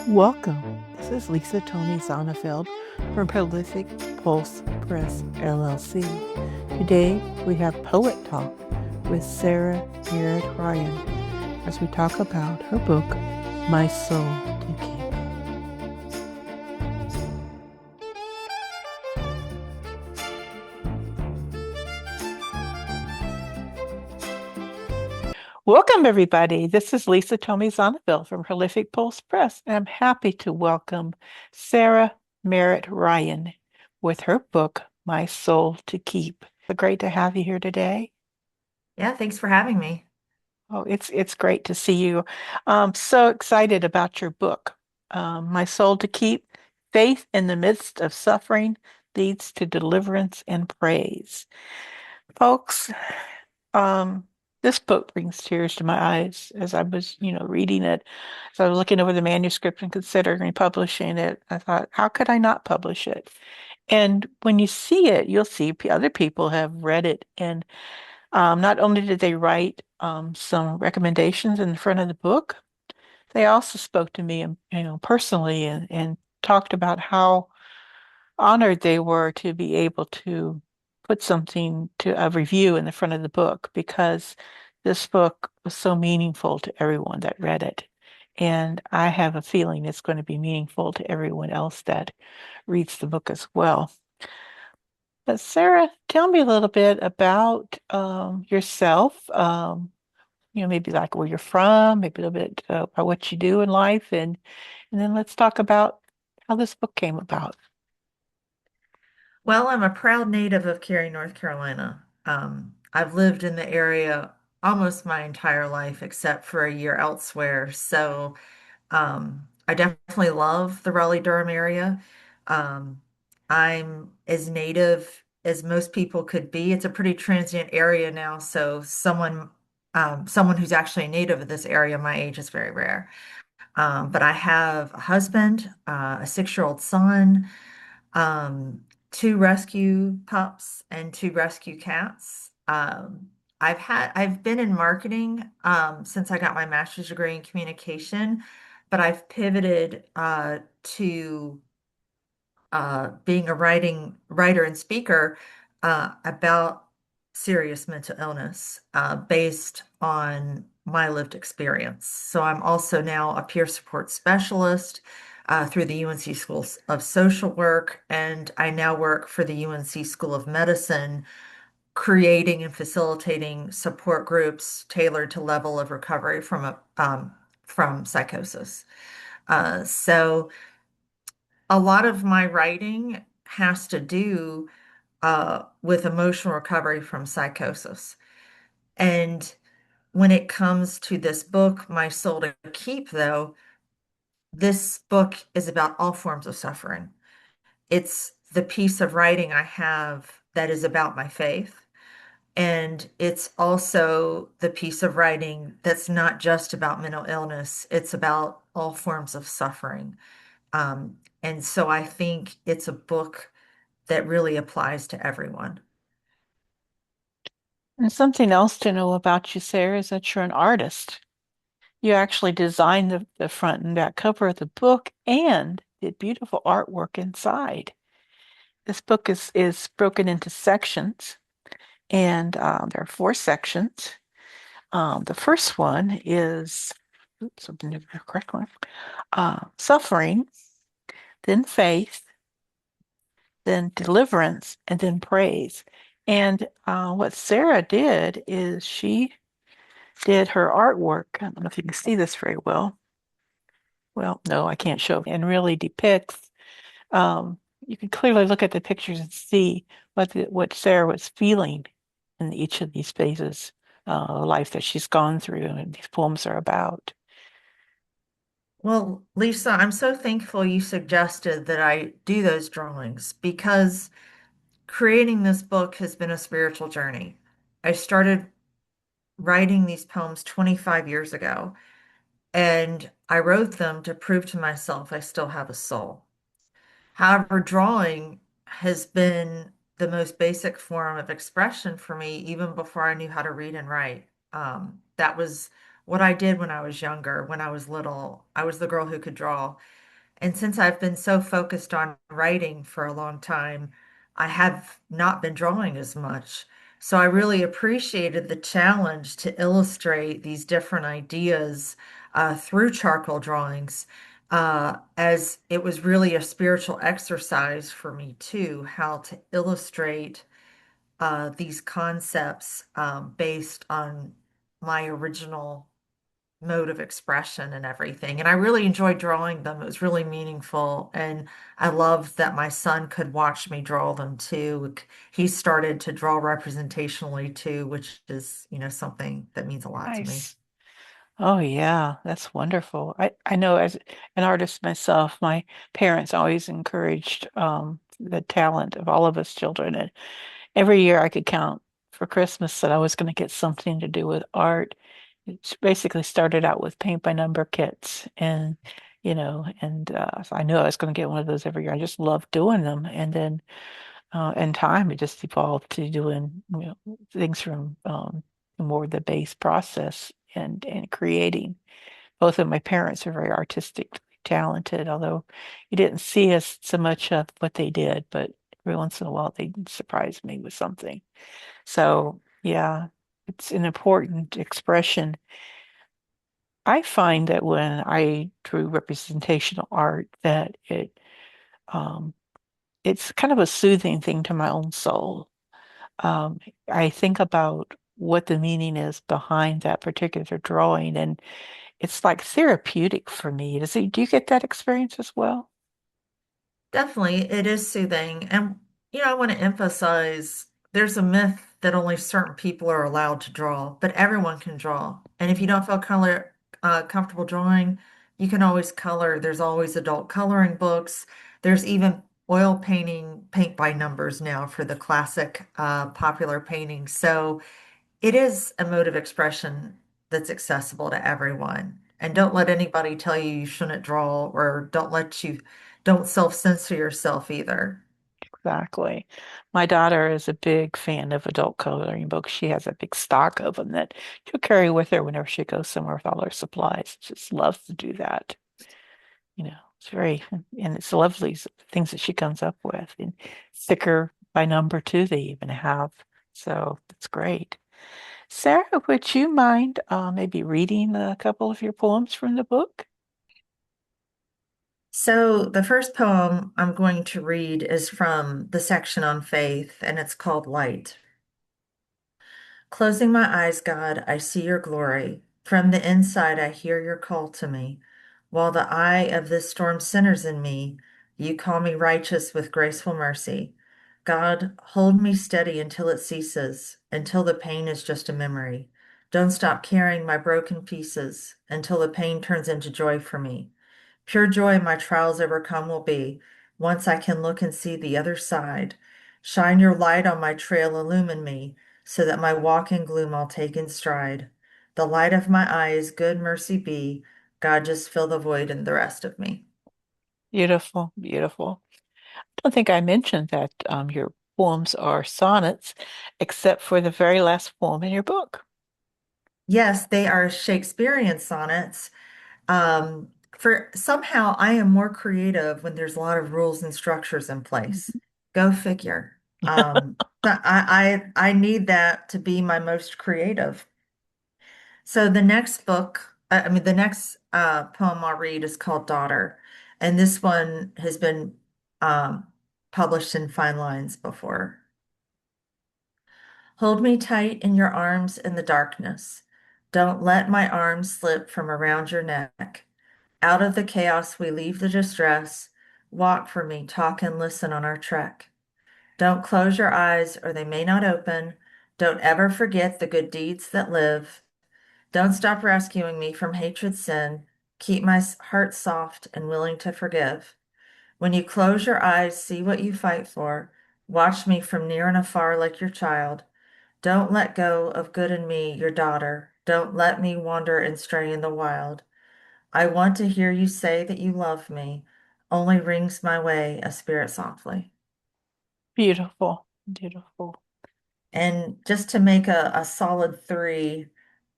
Welcome. This is Lisa Tony Zonnefeld from Prolific Pulse Press LLC. Today we have Poet Talk with Sarah Merritt Ryan as we talk about her book, My Soul to Keep. Welcome, everybody. This is Lisa Tomei Zonneville from Prolific Pulse Press, and I'm happy to welcome Sarah Merritt Ryan with her book, My Soul to Keep. Great to have you here today. Yeah, thanks for having me. Oh, it's great to see you. I'm so excited about your book, My Soul to Keep. Faith in the midst of suffering leads to deliverance and praise. Folks, um, this book brings tears to my eyes as I was, reading it. So I was looking over the manuscript and considering publishing it. I thought, how could I not publish it? And when you see it, you'll see other people have read it, and not only did they write some recommendations in the front of the book, they also spoke to me, personally, and talked about how honored they were to be able to put something to a review in the front of the book because this book was so meaningful to everyone that read it. And I have a feeling it's going to be meaningful to everyone else that reads the book as well. But Sarah, tell me a little bit about yourself. Maybe like where you're from, maybe a little bit about what you do in life, and then let's talk about how this book came about. Well, I'm a proud native of Cary, North Carolina. I've lived in the area almost my entire life, except for a year elsewhere. So I definitely love the Raleigh-Durham area. Um, I'm as native as most people could be. It's a pretty transient area now, so someone who's actually a native of this area my age is very rare. But I have a husband, a 6-year-old son, um, two rescue pups, and two rescue cats. I've been in marketing since I got my master's degree in communication, but I've pivoted to being a writer and speaker about serious mental illness based on my lived experience. So I'm also now a peer support specialist through the UNC School of Social Work, and I now work for the UNC School of Medicine, creating and facilitating support groups tailored to level of recovery from psychosis. So a lot of my writing has to do with emotional recovery from psychosis. And when it comes to this book, My Soul to Keep, though, this book is about all forms of suffering. It's the piece of writing I have that is about my faith. And it's also the piece of writing that's not just about mental illness, it's about all forms of suffering. And so I think it's a book that really applies to everyone. And something else to know about you, Sarah, is that you're an artist. You actually designed the front and back cover of the book and did beautiful artwork inside. This book is broken into sections, and there are four sections. The first one is, oops, I didn't the correct one. Suffering, then faith, then deliverance, and then praise. And what Sarah did is she did her artwork. I don't know if you can see this very well. Well, no, I can't show. And really depicts. You can clearly look at the pictures and see what Sarah was feeling in each of these phases of life that she's gone through, and these poems are about. Well, Lisa, I'm so thankful you suggested that I do those drawings because creating this book has been a spiritual journey. I started writing these poems 25 years ago, and I wrote them to prove to myself I still have a soul. However, drawing has been the most basic form of expression for me even before I knew how to read and write. That was what I did when I was younger, when I was little. I was the girl who could draw. And since I've been so focused on writing for a long time, I have not been drawing as much. So I really appreciated the challenge to illustrate these different ideas through charcoal drawings, as it was really a spiritual exercise for me too, how to illustrate these concepts based on my original mode of expression and everything. And I really enjoyed drawing them. It was really meaningful. And I loved that my son could watch me draw them too. He started to draw representationally too, which is, something that means a lot to me. Nice. Oh yeah, that's wonderful. I know as an artist myself, my parents always encouraged the talent of all of us children. And every year I could count for Christmas that I was going to get something to do with art. It basically started out with paint by number kits and so I knew I was going to get one of those every year. I just loved doing them. And then in time it just evolved to doing things from more the base process and creating. Both of my parents are very artistically talented, although you didn't see us so much of what they did, but every once in a while they surprise me with something. So yeah, it's an important expression. I find that when I drew representational art that um it's kind of a soothing thing to my own soul. I think about what the meaning is behind that particular drawing, and it's like therapeutic for me. Do you get that experience as well? Definitely, it is soothing. And, I want to emphasize there's a myth that only certain people are allowed to draw, but everyone can draw. And if you don't feel comfortable drawing, you can always color. There's always adult coloring books. There's even oil painting, paint by numbers now for the classic popular paintings. So it is a mode of expression that's accessible to everyone. And don't let anybody tell you you shouldn't draw or don't self-censor yourself either. Exactly. My daughter is a big fan of adult coloring books. She has a big stock of them that she'll carry with her whenever she goes somewhere with all her supplies. Just loves to do that. It's very, and it's lovely things that she comes up with, and thicker by number too, they even have. So that's great. Sarah, would you mind maybe reading a couple of your poems from the book? So the first poem I'm going to read is from the section on faith, and it's called Light. Closing my eyes, God, I see your glory. From the inside, I hear your call to me. While the eye of this storm centers in me, you call me righteous with graceful mercy. God, hold me steady until it ceases, until the pain is just a memory. Don't stop carrying my broken pieces until the pain turns into joy for me. Pure joy my trials overcome will be, once I can look and see the other side. Shine your light on my trail, illumine me, so that my walk in gloom I'll take in stride. The light of my eyes, good mercy be. God, just fill the void in the rest of me. Beautiful, beautiful. I don't think I mentioned that your poems are sonnets, except for the very last poem in your book. Yes, they are Shakespearean sonnets. For somehow I am more creative when there's a lot of rules and structures in place. Mhm. Go figure. But I need that to be my most creative. So the next book, the next poem I'll read is called Daughter, and this one has been um, published in Fine Lines before. Hold me tight in your arms in the darkness. Don't let my arms slip from around your neck. Out of the chaos, we leave the distress. Walk for me, talk and listen on our trek. Don't close your eyes, or they may not open. Don't ever forget the good deeds that live. Don't stop rescuing me from hatred, sin. Keep my heart soft and willing to forgive. When you close your eyes, see what you fight for. Watch me from near and afar like your child. Don't let go of good in me, your daughter. Don't let me wander and stray in the wild. I want to hear you say that you love me. Only rings my way a spirit softly. Beautiful, beautiful. And just to make a solid three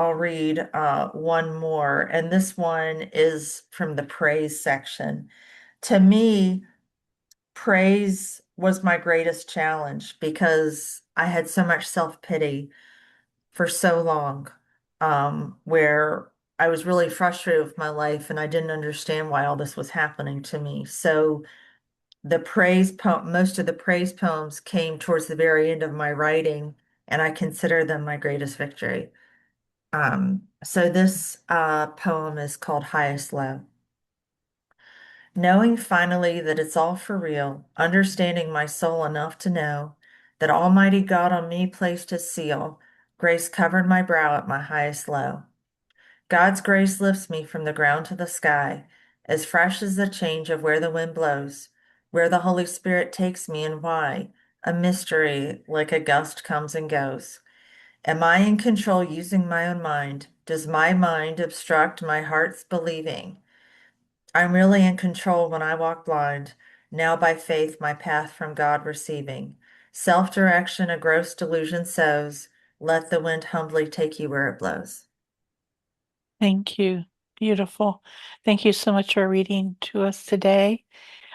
I'll read one more, and this one is from the praise section. To me, praise was my greatest challenge because I had so much self-pity for so long, where I was really frustrated with my life and I didn't understand why all this was happening to me. So most of the praise poems came towards the very end of my writing, and I consider them my greatest victory. So this poem is called Highest Low. Knowing finally that it's all for real, understanding my soul enough to know that Almighty God on me placed his seal, grace covered my brow at my highest low. God's grace lifts me from the ground to the sky, as fresh as the change of where the wind blows, where the Holy Spirit takes me and why, a mystery like a gust comes and goes. Am I in control using my own mind? Does my mind obstruct my heart's believing? I'm really in control when I walk blind, now by faith my path from God receiving. Self-direction a gross delusion sows, let the wind humbly take you where it blows. Thank you. Beautiful. Thank you so much for reading to us today.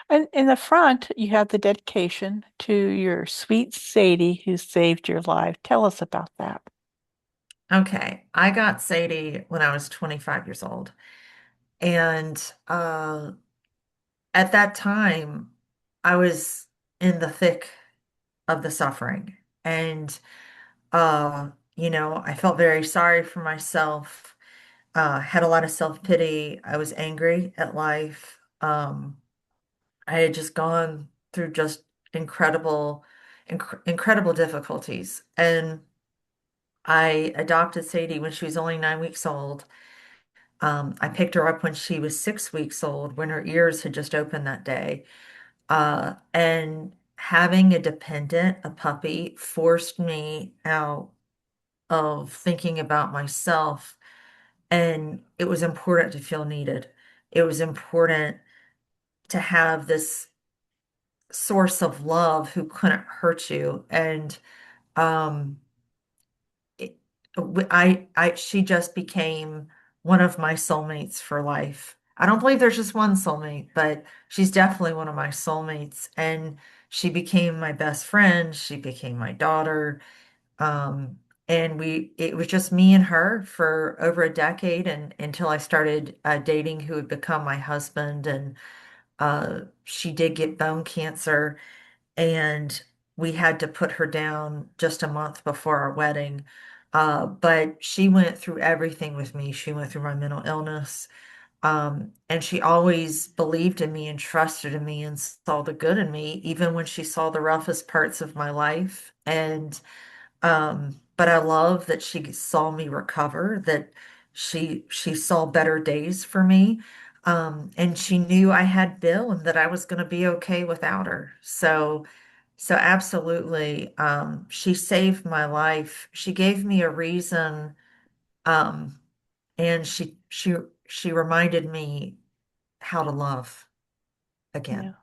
And in the front, you have the dedication to your sweet Sadie who saved your life. Tell us about that. Okay, I got Sadie when I was 25 years old. And at that time, I was in the thick of the suffering. And, I felt very sorry for myself, had a lot of self-pity. I was angry at life. I had just gone through just incredible difficulties. And I adopted Sadie when she was only 9 weeks old. I picked her up when she was 6 weeks old, when her ears had just opened that day. And having a dependent, a puppy, forced me out of thinking about myself. And it was important to feel needed. It was important to have this source of love who couldn't hurt you. And um, it, she just became one of my soulmates for life. I don't believe there's just one soulmate, but she's definitely one of my soulmates. And she became my best friend. She became my daughter. Um, and it was just me and her for over a decade, and until I started dating who would become my husband. And she did get bone cancer, and we had to put her down just a month before our wedding. But she went through everything with me. She went through my mental illness. And she always believed in me and trusted in me and saw the good in me, even when she saw the roughest parts of my life. But I love that she saw me recover, that she saw better days for me. And she knew I had Bill and that I was going to be okay without her. So absolutely, she saved my life. She gave me a reason, um, and she reminded me how to love Yeah. again.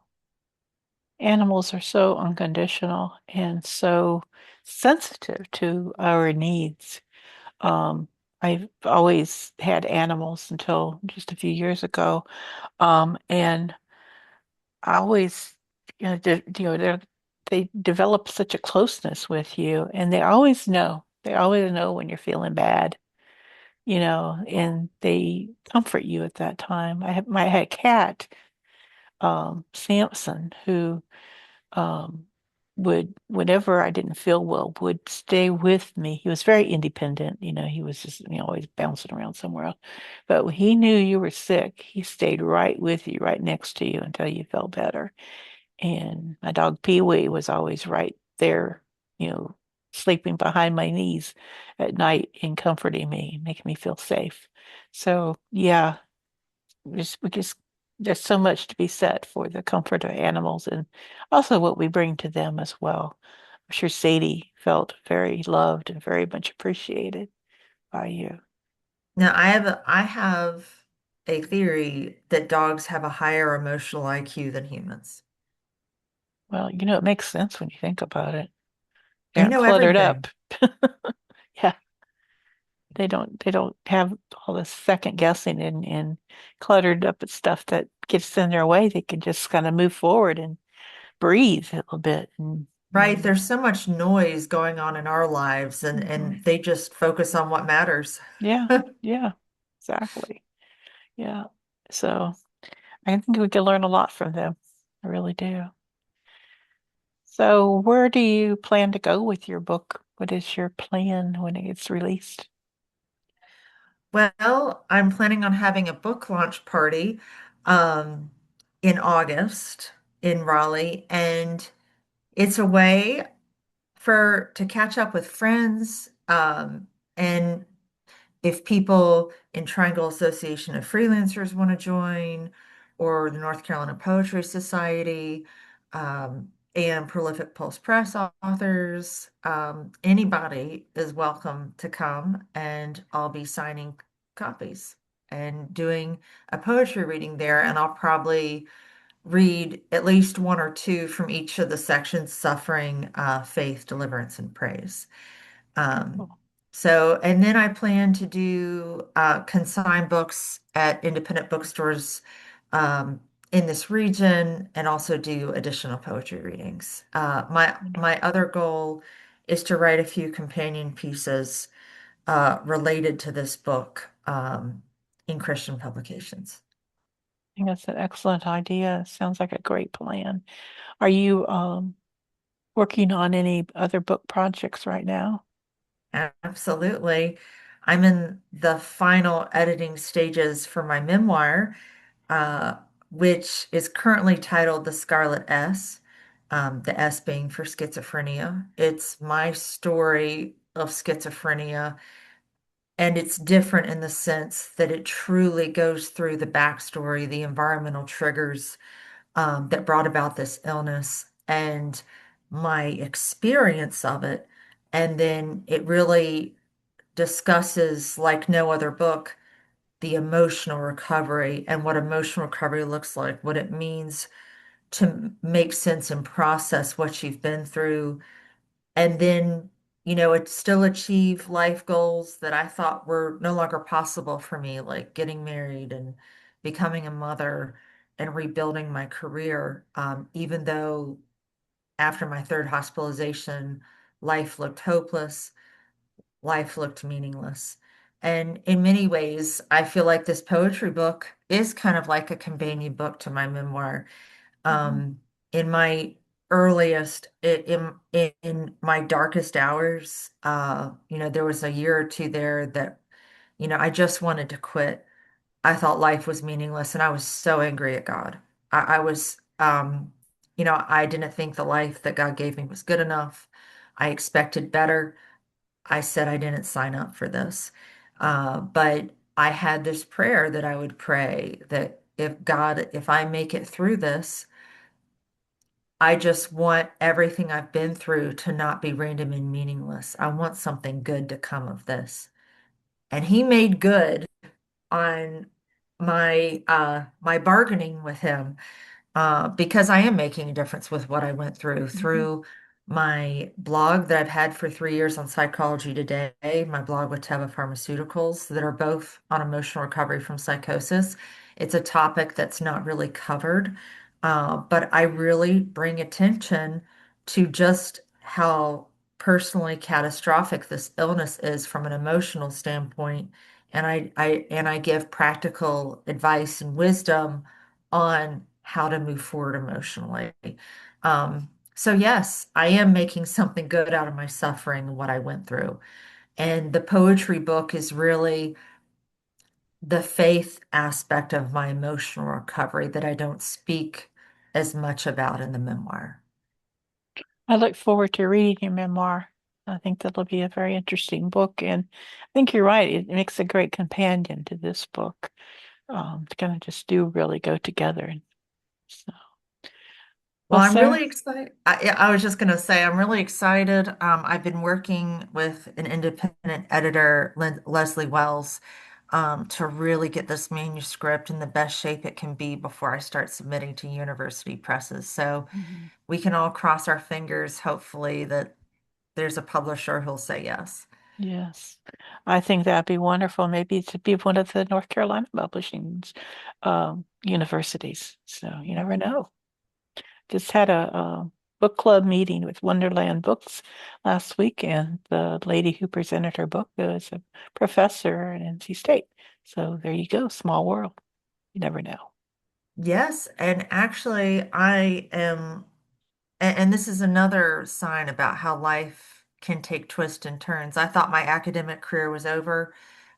Animals are so unconditional and so sensitive to our needs. Um, I've always had animals until just a few years ago. And I always, they develop such a closeness with you, and they always know. They always know when you're feeling bad, and they comfort you at that time. I had a cat, Samson, who um, whenever I didn't feel well, would stay with me. He was very independent. He was just, always bouncing around somewhere else. But when he knew you were sick, he stayed right with you, right next to you until you felt better. And my dog Pee Wee was always right there, you know, sleeping behind my knees at night and comforting me, making me feel safe. So yeah, we just there's so much to be said for the comfort of animals and also what we bring to them as well. I'm sure Sadie felt very loved and very much appreciated by you. Now, I have a theory that dogs have a higher emotional IQ than humans. Well, it makes sense when you think about it. They They aren't know cluttered up. everything. Yeah, They don't have all this second guessing and cluttered up stuff that gets in their way. They can just kind of move forward and breathe a little bit. Right? There's so much noise going on in our lives, Mhm. and they just focus on what matters. Yeah, yeah, exactly. Yeah. So I think we can learn a lot from them. I really do. So where do you plan to go with your book? What is your plan when it gets released? Well, I'm planning on having a book launch party um, in August in Raleigh, and it's a way for to catch up with friends, and if people in Triangle Association of Freelancers want to join, or the North Carolina Poetry Society, and Prolific Pulse Press authors, anybody is welcome to come, and I'll be signing copies and doing a poetry reading there, and I'll probably read at least one or two from each of the sections: suffering, faith, deliverance, and praise. Um, Oh, and then I plan to do consign books at independent bookstores um, in this region, and also do additional poetry readings. My wonderful. other goal is to write a few companion pieces related to this book in Christian publications. I think that's an excellent idea. Sounds like a great plan. Are you working on any other book projects right now? Absolutely. I'm in the final editing stages for my memoir, uh, which is currently titled The Scarlet S, the S being for schizophrenia. It's my story of schizophrenia, and it's different in the sense that it truly goes through the backstory, the environmental triggers that brought about this illness, and my experience of it. And then it really discusses, like no other book, the emotional recovery and what emotional recovery looks like, what it means to make sense and process what you've been through, and then, it still achieve life goals that I thought were no longer possible for me, like getting married and becoming a mother and rebuilding my career, even though after my third hospitalization, life looked hopeless, life looked meaningless. And in many ways, I feel like this poetry book is kind of like a companion book to my memoir. Mhm. In my earliest, in my darkest hours, there was a year or two there that, I just wanted to quit. I thought life was meaningless, and I was so angry at God. I was, I didn't think the life that God gave me was good enough. I expected better. I said I didn't sign up for this. But I had this prayer that I would pray that if I make it through this, I just want everything I've been through to not be random and meaningless. I want something good to come of this. And he made good on my bargaining with him, because I am making a difference with what I went Mhm. through my blog that I've had for 3 years on Psychology Today, my blog with Teva Pharmaceuticals, that are both on emotional recovery from psychosis. It's a topic that's not really covered, but I really bring attention to just how personally catastrophic this illness is from an emotional standpoint. And I give practical advice and wisdom on how to move forward emotionally. So yes, I am making something good out of my suffering and what I went through. And the poetry book is really the faith aspect of my emotional recovery that I don't speak as much about in the memoir. I look forward to reading your memoir. I think that'll be a very interesting book, and I think you're right. It makes a great companion to this book. It's gonna just do really go together. So, Well, well, I'm Sarah. really excited. I was just going to say, I'm really excited. I've been working with an independent editor, Leslie Wells, to really get this manuscript in the best shape it can be before I start submitting to university presses. So Mhm. we can all cross our fingers, hopefully, that there's a publisher who'll say yes. Yes. I think that'd be wonderful. Maybe to be one of the North Carolina publishing universities. So you never know. Just had a book club meeting with Wonderland Books last week, and the lady who presented her book is a professor at NC State. So there you go, small world. You never know. Yes, and actually, I am, and this is another sign about how life can take twists and turns. I thought my academic career was over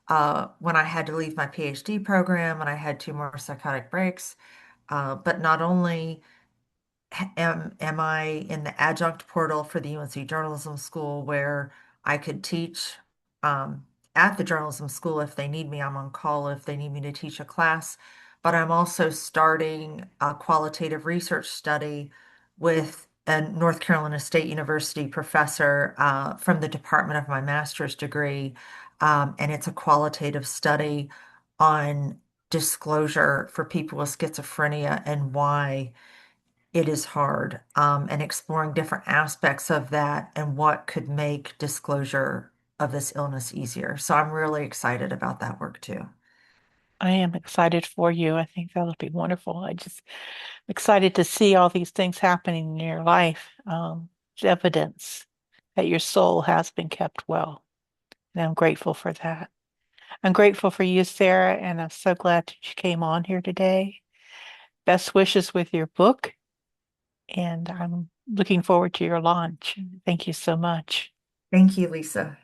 when I had to leave my PhD program and I had two more psychotic breaks. But not only am I in the adjunct portal for the UNC Journalism School where I could teach um, at the journalism school if they need me. I'm on call if they need me to teach a class. But I'm also starting a qualitative research study with a North Carolina State University professor from the department of my master's degree. And it's a qualitative study on disclosure for people with schizophrenia and why it is hard, and exploring different aspects of that and what could make disclosure of this illness easier. So I'm really excited about that work too. I am excited for you. I think that'll be wonderful. I just excited to see all these things happening in your life. It's evidence that your soul has been kept well. And I'm grateful for that. I'm grateful for you, Sarah, and I'm so glad that you came on here today. Best wishes with your book, and I'm looking forward to your launch. Thank you so much. Thank you, Lisa.